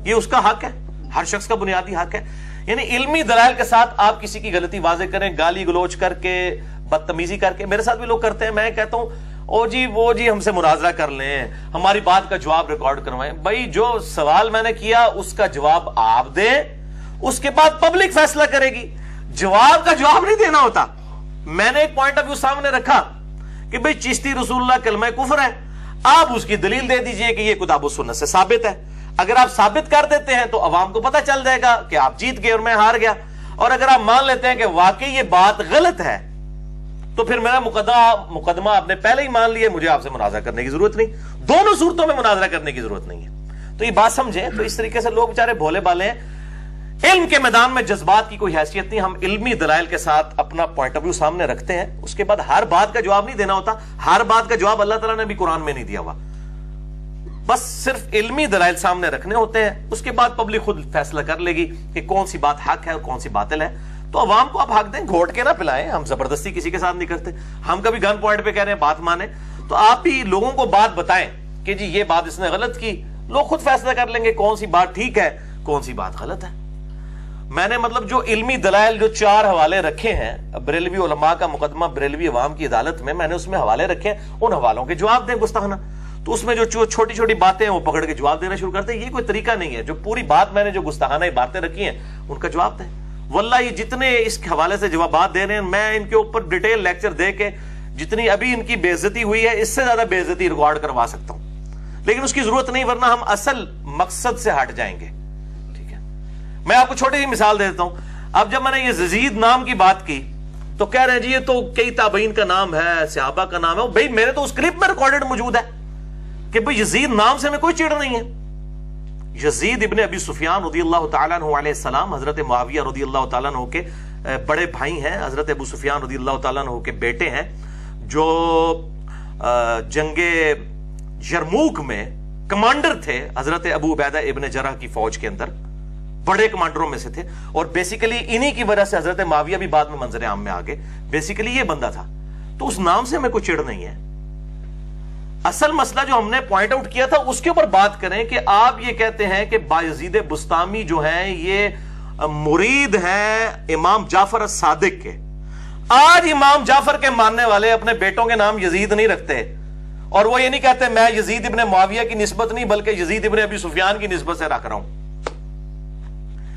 یہ اس کا حق ہے, ہر شخص کا بنیادی حق ہے. یعنی علمی دلائل کے ساتھ آپ کسی کی غلطی واضح کریں, گالی گلوچ کر کے, بدتمیزی کر کے. میرے ساتھ بھی لوگ کرتے ہیں, میں کہتا ہوں او جی وہ جی ہم سے مناظرہ کر لیں, ہماری بات کا جواب ریکارڈ کروائیں. بھائی جو سوال میں نے کیا اس کا جواب آپ دیں, اس کے بعد پبلک فیصلہ کرے گی. جواب کا جواب نہیں دینا ہوتا. میں نے ایک پوائنٹ آف ویو سامنے رکھا کہ بھئی چشتی رسول اللہ کلمہ کفر ہے, آپ اس کی دلیل دے دیجئے کہ یہ کتاب و سنت سے ثابت ہے. اگر آپ ثابت کر دیتے ہیں تو عوام کو پتہ چل جائے گا کہ آپ جیت گئے اور میں ہار گیا. اور اگر آپ مان لیتے ہیں کہ واقعی یہ بات غلط ہے تو پھر میرا مقدمہ آپ نے پہلے ہی مان لیا, مجھے آپ سے مناظرہ کرنے کی ضرورت نہیں. دونوں صورتوں میں مناظرہ کرنے کی ضرورت نہیں ہے. تو یہ بات سمجھیں. تو اس طریقے سے لوگ بیچارے بھولے بالے ہیں. علم کے میدان میں جذبات کی کوئی حیثیت نہیں. ہم علمی دلائل کے ساتھ اپنا پوائنٹ آف ویو سامنے رکھتے ہیں. اس کے بعد ہر بات کا جواب نہیں دینا ہوتا. ہر بات کا جواب اللہ تعالیٰ نے بھی قرآن میں نہیں دیا ہوا. بس صرف علمی دلائل سامنے رکھنے ہوتے ہیں. اس کے بعد پبلک خود فیصلہ کر لے گی کہ کون سی بات حق ہے اور کون سی باطل ہے. تو عوام کو آپ حق دیں, گھوٹ کے نہ پلائیں. ہم زبردستی کسی کے ساتھ نہیں کرتے. ہم کبھی گن پوائنٹ پہ کہہ رہے ہیں بات مانیں, تو آپ بھی لوگوں کو بات بتائیں کہ جی یہ بات اس نے غلط کی. لوگ خود فیصلہ کر لیں گے کون سی بات ٹھیک ہے, کون سی بات غلط ہے. میں نے مطلب جو علمی دلائل جو 4 حوالے رکھے ہیں بریلوی علماء کا مقدمہ بریلوی عوام کی عدالت میں نے اس میں حوالے رکھے ہیں. ان حوالوں کے جواب دیں گستاخانہ. تو اس میں جو چھوٹی چھوٹی باتیں ہیں وہ پکڑ کے جواب دینا شروع کرتے ہیں. یہ کوئی طریقہ نہیں ہے. جو پوری بات میں نے جو گستاخانہ باتیں رکھی ہیں ان کا جواب دیں. واللہ یہ جتنے اس حوالے سے جوابات دے رہے ہیں, میں ان کے اوپر ڈیٹیل لیکچر دے کے جتنی ابھی ان کی بے عزتی ہوئی ہے اس سے زیادہ بے عزتی ریکارڈ کروا سکتا ہوں. لیکن اس کی ضرورت نہیں, ورنہ ہم اصل مقصد سے ہٹ جائیں گے. ٹھیک ہے, میں آپ کو چھوٹی سی مثال دے دیتا ہوں. اب جب میں نے یہ یزید نام کی بات کی تو کہہ رہے ہیں جی یہ تو کئی تابعین کا نام ہے, صحابہ کا نام ہے. بھائی میرے تو اس کلپ میں ریکارڈڈ موجود ہے کہ بھئی یزید نام سے میں کوئی چڑ نہیں ہے. یزید ابن ابی سفیان رضی اللہ تعالیٰ عنہ علیہ السلام حضرت معاویہ رضی اللہ تعالیٰ عنہ کے بڑے بھائی ہیں. حضرت ابو سفیان رضی اللہ تعالیٰ عنہ کے بیٹے ہیں جو جنگ یرموک میں کمانڈر تھے. حضرت ابو عبیدہ ابن جرح کی فوج کے اندر بڑے کمانڈروں میں سے تھے. اور بیسیکلی انہی کی وجہ سے حضرت معاویہ بھی بعد میں منظر عام میں آگے. بیسیکلی یہ بندہ تھا. تو اس نام سے ہمیں کوئی چڑ نہیں ہے. اصل مسئلہ جو ہم نے پوائنٹ آؤٹ کیا تھا اس کے اوپر بات کریں کہ آپ یہ کہتے ہیں کہ بایزید بستامی جو ہیں یہ مرید ہیں امام جعفر الصادق کے. آج امام جعفر کے ماننے والے اپنے بیٹوں کے نام یزید نہیں رکھتے, اور وہ یہ نہیں کہتے میں یزید ابن معاویہ کی نسبت نہیں بلکہ یزید ابن ابی سفیان کی نسبت سے رکھ رہا ہوں.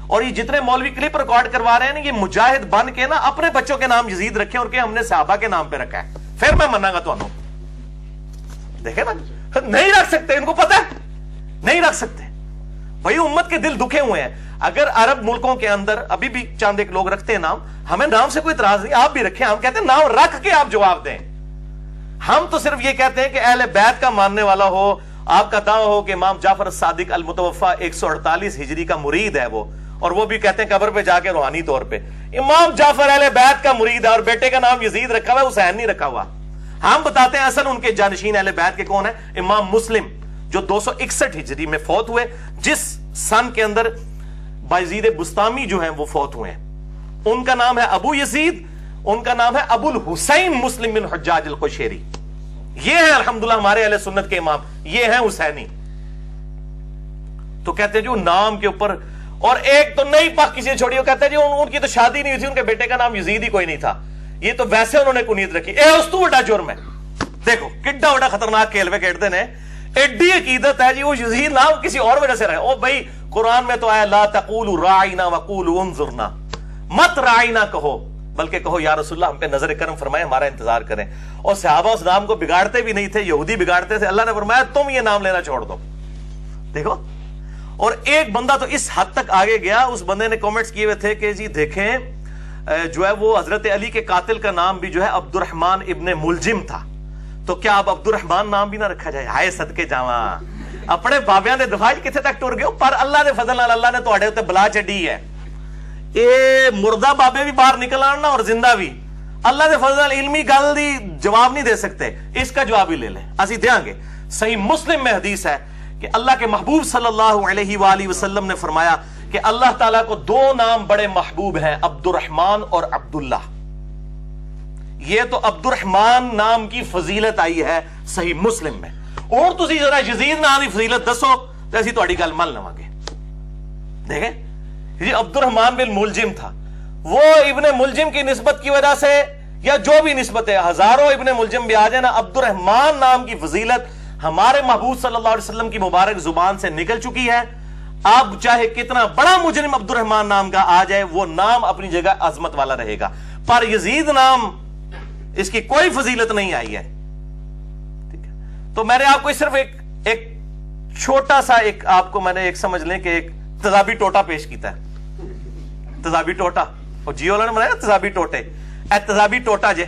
اور یہ جتنے مولوی کلپ ریکارڈ کروا رہے ہیں نا, یہ مجاہد بن کے نا اپنے بچوں کے نام یزید رکھے اور کہ ہم نے صحابہ کے نام پہ رکھا ہے, پھر میں مننا گا. تو دیکھیں نا, نہیں رکھ سکتے, ان کو پتہ ہے نہیں رکھ سکتے. بھائی امت کے دل دکھے ہوئے ہیں. اگر عرب ملکوں کے اندر ابھی بھی چاند ایک لوگ رکھتے ہیں نام, ہمیں نام سے کوئی اعتراض نہیں, آپ بھی رکھیں. ہم کہتے ہیں نام رکھ کے آپ جواب دیں. ہم تو صرف یہ کہتے ہیں کہ اہل بیت کا ماننے والا ہو, آپ کا دعویٰ ہو کہ امام جعفر الصادق المتوفا 148 ہجری کا مرید ہے وہ, اور وہ بھی کہتے ہیں قبر پہ جا کے روحانی طور پہ امام جعفر اہل بیت کا مرید ہے اور بیٹے کا نام یزید رکھا ہوا ہے, حسین نہیں رکھا ہوا. ہم بتاتے ہیں اصل ان کے جانشین اہل بیت کے کون ہیں. امام مسلم جو 261 ہجری میں فوت ہوئے, جس سن کے اندر بایزید بستامی جو ہیں وہ فوت ہوئے ہیں, ان کا نام ہے ابو یزید, ان کا نام ہے ابو الحسین مسلم بن حجاج القشیری. یہ ہیں الحمدللہ ہمارے اہل سنت کے امام, یہ ہیں حسینی. تو کہتے ہیں جو نام کے اوپر, اور ایک تو نہیں پاک کسی نے چھوڑی, وہ کہتے ہیں جی ان کی تو شادی نہیں ہوئی تھی, ان کے بیٹے کا نام یزید ہی کوئی نہیں تھا, یہ تو ویسے انہوں نے کنیت رکھی. اے اس تو بڑا جرم ہے. دیکھو کڈا بڑا خطرناک کھیل میں کھیلتے ہیں. ایڈی عقیدت ہے جی وہ یزید نام کسی اور وجہ سے رہے. او بھائی قرآن میں تو آیا لا تقولوا راعینا وقولوا انظرنا, مت راعینا کہو بلکہ کہو یا رسول اللہ ہم پہ نظر کرم فرمائے, ہمارا انتظار کریں. اور صحابہ اس نام کو بگاڑتے بھی نہیں تھے, یہودی بگاڑتے تھے. اللہ نے فرمایا تم یہ نام لینا چھوڑ دو. دیکھو, اور ایک بندہ تو اس حد تک آگے گیا, اس بندے نے کامنٹس کیے ہوئے تھے کہ جی دیکھیں جو ہے وہ حضرت علی کے قاتل کا نام بھی جو ہے عبد الرحمن ابن ملجم تھا, تو کیا اب عبد الرحمن نام بھی نہ رکھا جائے. ہائے صدقے جاواں, اپنے بابیاں دے دفاع کتنے تک ٹر گئے, پر اللہ دے فضل نال اللہ نے تواڈے اوتے بلا چڈی ہے. اے مردہ بابے بھی باہر نکل آنا اور زندہ بھی, اللہ دے فضل نال علمی گل دی جواب نہیں دے سکتے, اس کا جواب ہی لے لیں, اسی دیاں گے. صحیح مسلم میں حدیث ہے کہ اللہ کے محبوب صلی اللہ علیہ وآلہ وسلم نے فرمایا کہ اللہ تعالیٰ کو 2 نام بڑے محبوب ہیں, عبد الرحمن اور عبداللہ. یہ تو عبد الرحمن نام کی فضیلت آئی ہے صحیح مسلم میں, اور تسی ذرا یزید نام کی فضیلت دسو تو ایسی تہاڈی گل من لواں گے. دیکھیں یہ عبد الرحمن بن ملجم تھا، وہ ابن ملجم کی نسبت کی وجہ سے یا جو بھی نسبت ہے، ہزاروں ابن ملجم بھی آ جائے نا، عبد الرحمن نام کی فضیلت ہمارے محبوب صلی اللہ علیہ وسلم کی مبارک زبان سے نکل چکی ہے. اب چاہے کتنا بڑا مجرم عبد الرحمن نام کا آ جائے، وہ نام اپنی جگہ عظمت والا رہے گا، پر یزید نام اس کی کوئی فضیلت نہیں آئی ہے. ٹھیک ہے، تو میں نے آپ کو صرف ایک چھوٹا سا ایک آپ کو میں نے ایک سمجھ لیں کہ ایک تضابی ٹوٹا پیش کیتا ہے. تضابی ٹوٹا اور جیو نے بنایا تضابی ٹوٹے، اے تضابی ٹوٹا جے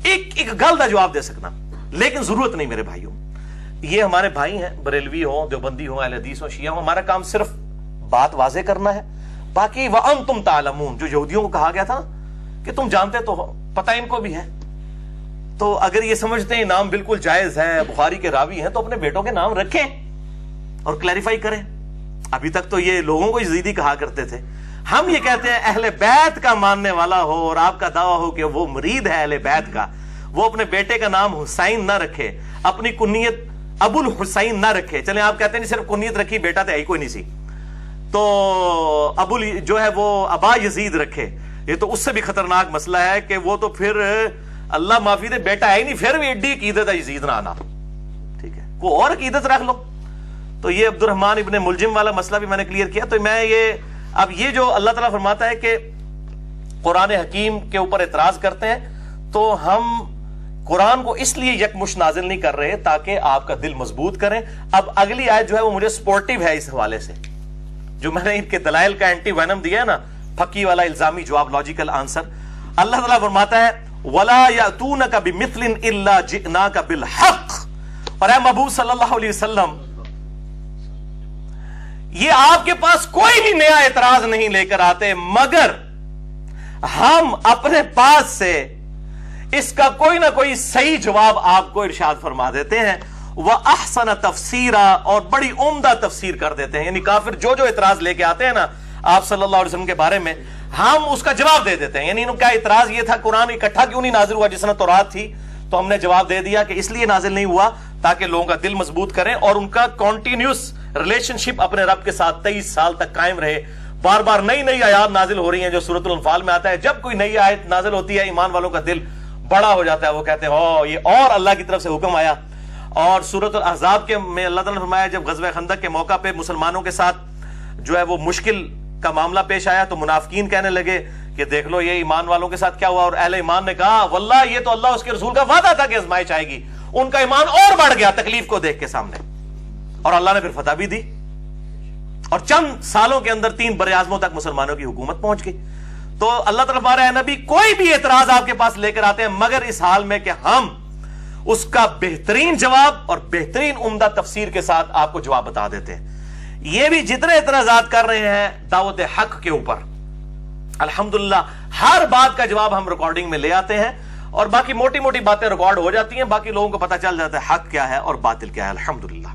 ایک گل دا جواب دے سکنا، لیکن ضرورت نہیں میرے بھائیوں. یہ ہمارے بھائی ہیں، بریلوی ہوں، دیوبندی ہوں، اہل حدیث ہوں، شیعہ ہوں، ہمارا کام صرف بات واضح کرنا ہے. باقی وَأَنْتُمْ تَعْلَمُونَ جو یہودیوں کو کہا گیا تھا کہ تم جانتے تو ہو، پتہ ان کو بھی ہے، تو اگر یہ سمجھتے ہیں نام بالکل جائز ہے، بخاری کے راوی ہیں، تو اپنے بیٹوں کے نام رکھیں اور کلیریفائی کریں. ابھی تک تو یہ لوگوں کو یزیدی کہا کرتے تھے، ہم یہ کہتے ہیں اہل بیت کا ماننے والا ہو اور آپ کا دعویٰ ہو کہ وہ مرید ہے اہل بیت کا، وہ اپنے بیٹے کا نام حسین نہ رکھے، اپنی کنیت ابو الحسین نہ رکھے. چلیں آپ کہتے ہیں صرف کنیت رکھی، بیٹا تو ہی کوئی نہیں سی، تو ابو جو ہے وہ ابا یزید رکھے. یہ تو اس سے بھی خطرناک مسئلہ ہے کہ وہ تو پھر اللہ معافی دے بیٹا ہے ہی نہیں، پھر بھی ایڈی عقیدت ہے یزید نہ آنا. ٹھیک ہے، کوئی اور عقیدت رکھ لو. تو یہ عبد الرحمن ابن ملجم والا مسئلہ بھی میں نے کلیئر کیا. تو میں اب یہ جو اللہ تعالیٰ فرماتا ہے کہ قرآن حکیم کے اوپر اعتراض کرتے ہیں، تو ہم قرآن کو اس لیے یکمشت نازل نہیں کر رہے تاکہ آپ کا دل مضبوط کریں. اب اگلی آیت جو ہے وہ مجھے سپورٹیو ہے اس حوالے سے، جو میں نے ان کے دلائل کا اینٹی وینم دیا ہے نا، پھکی والا الزامی جواب، لاجیکل آنسر. اللہ تعالیٰ فرماتا ہے وَلَا يَأْتُونَكَ بِمِثْلٍ إِلَّا جِئْنَاكَ بِالْحَقِّ. اور اے محبوب صلی اللہ علیہ وسلم، یہ آپ کے پاس کوئی بھی نیا اعتراض نہیں لے کر آتے، مگر ہم اپنے پاس سے اس کا کوئی نہ کوئی صحیح جواب آپ کو ارشاد فرما دیتے ہیں. وَأَحْسَنَ تَفْسِيرًا، اور بڑی عمدہ تفسیر کر دیتے ہیں. یعنی کافر جو اعتراض لے کے آتے ہیں نا آپ صلی اللہ علیہ وسلم کے بارے میں، ہم اس کا جواب دے دیتے ہیں. یعنی ان کا اعتراض یہ تھا قرآن اکٹھا کیوں نہیں نازل ہوا جس طرح تورات تھی، تو ہم نے جواب دے دیا کہ اس لیے نازل نہیں ہوا تاکہ لوگوں کا دل مضبوط کریں اور ان کا کنٹینیوس ریلیشن شپ اپنے رب کے ساتھ 23 سال تک قائم رہے. بار بار نئی نئی آیات نازل ہو رہی ہیں، جو سورۃ الانفال میں آتا ہے، جب کوئی نئی آیت نازل ہوتی ہے ایمان والوں کا دل بڑا ہو جاتا ہے، وہ کہتے ہیں او یہ اور اللہ کی طرف سے حکم آیا. اور سورۃ الاحزاب کے میں اللہ تعالیٰ نے فرمایا جب غزوہ خندق کے موقع پہ مسلمانوں کے ساتھ جو ہے وہ مشکل کا معاملہ پیش آیا تو منافقین کہنے لگے کہ دیکھ لو یہ ایمان والوں کے ساتھ کیا ہوا، اور اہل ایمان نے کہا واللہ یہ تو اللہ اس کے رسول کا وعدہ تھا کہ آزمائش آئے گی. ان کا ایمان اور بڑھ گیا تکلیف کو دیکھ کے سامنے، اور اللہ نے پھر فتح بھی دی، اور چند سالوں کے اندر 3 بر اعظموں تک مسلمانوں کی حکومت پہنچ گئی. تو اللہ تعالیٰ فرما رہا ہے نبی کوئی بھی اعتراض آپ کے پاس لے کر آتے ہیں مگر اس حال میں کہ ہم اس کا بہترین جواب اور بہترین عمدہ تفسیر کے ساتھ آپ کو جواب بتا دیتے ہیں. یہ بھی جتنے اعتراضات کر رہے ہیں دعوت حق کے اوپر، الحمدللہ ہر بات کا جواب ہم ریکارڈنگ میں لے آتے ہیں، اور باقی موٹی موٹی باتیں ریکارڈ ہو جاتی ہیں، باقی لوگوں کو پتہ چل جاتا ہے حق کیا ہے اور باطل کیا ہے. الحمدللہ.